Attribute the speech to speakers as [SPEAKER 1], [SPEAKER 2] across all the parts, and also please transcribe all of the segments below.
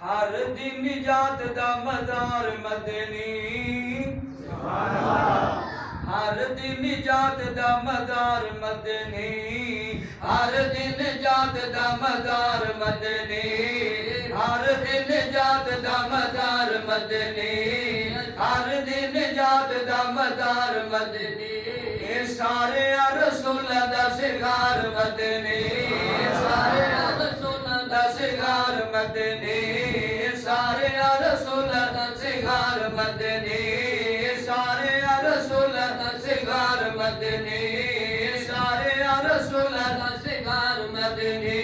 [SPEAKER 1] हर दिन निजात दा मदार मदनी हर दिन निजात दा मदार मदनी हर दिन निजात दा मदार मदनी हर दिन निजात दा मदार मदनी हर दिन निजात दा मदार मदनी सारे रसूल दा सिंगार मदनी सारे रसूल दा सिंगार मदनी सारे रसूल दा सिंगार मदनी सारे रसूल दा सिंगार मदनी सारे रसूल दा सिंगार मदनी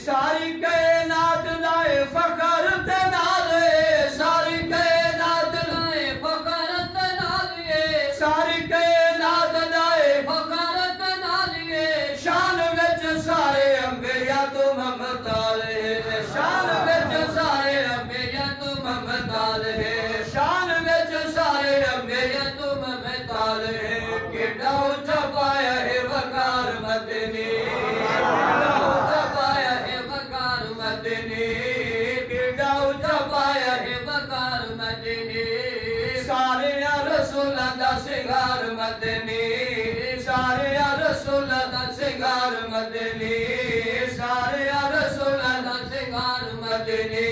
[SPEAKER 1] सारी कायनात दा फखर ते नाले सारी कायनात दा फखर ते नाले सारी कायनात दा फखर ते नाले शान विच सारे अंबिया तो ममताले शान विच सारे अंबिया तो ममताले शान विच सारे अंबिया तो ममताले केड़ा ऊंचा पाया है वकार मदनी केड़ा ऊंचा पाया है वकार मदनी केड़ा ऊंचा पाया है वकार मदनी सारे रसूल दा सिंगार मदनी सारे रसूल दा सिंगार मदनी सारे रसूल दा सिंगार मदनी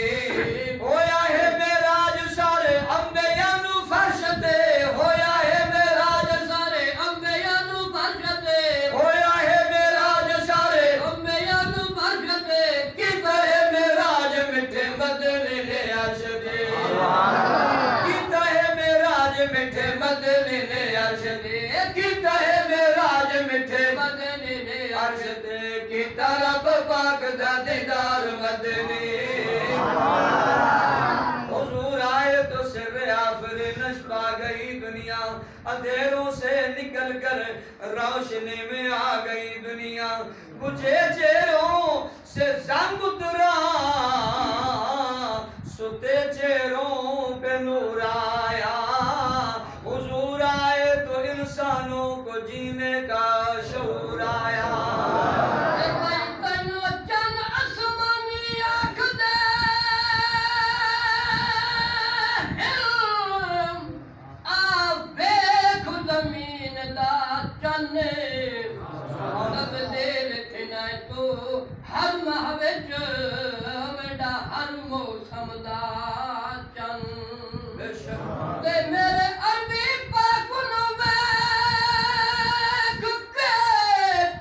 [SPEAKER 1] होया है मेराज सारे अंबिया नु फर्श ते होया है मेराज सारे अंबिया नु फर्श ते होया है मेराज सारे अंबिया नु फर्श ते कीता है मेराज मिठे मदनी ने अर्श ते कीता है मेराज मिठे मदनी ने अर्श ते कीता है मेराज मिठे मदनी ने अर्श ते कीता रब पाक दा दीदार मदनी हुजूर आए तो सिर आफरीन पा गई दुनिया अंधेरों से निकल कर रोशनी में आ गई दुनिया बुझे चेहरों से जंग उतरा सुते चेहरों पे नूर आया हुजूर आए तो इंसानों को जीने का शऊर आया हर माह विच वेंदा हर मौसम दा चंद ते मेरे अरबी पाक नु वेख के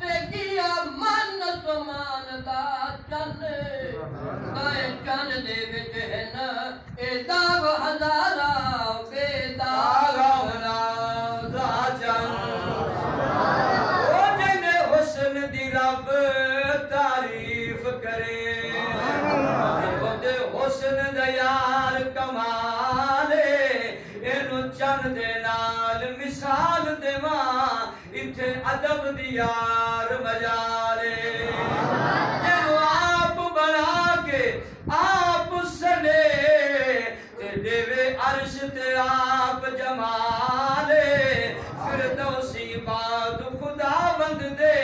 [SPEAKER 1] ते गिया मन समान दा चंद ताए चंद दे विच है न ए दाग हजारा बेदाग होना दा चंद ओ जिने हुस्न दी रब तारीफ करे ओदे हुस्न दा यार कमाले इनु चन दे नाल मिसाल देवा इथे अदब दी यार मजाले जिनु आप बना के आप सने ते देवे अर्श ते आप जमाले फिरदौसी बाद खुदावंद दे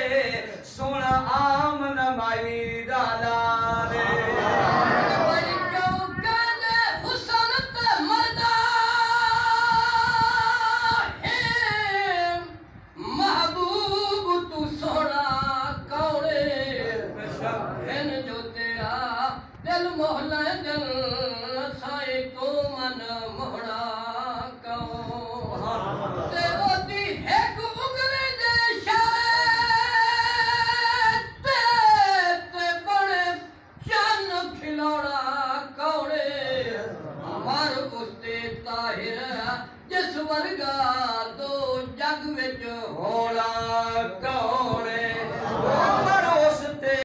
[SPEAKER 1] सोना आम नमाई दालाले महबूब तू सोना कौड़े जो तेरा दिल मोहला दिल साए को मन मोहना जिस वर्गा दो जग विच होला कहो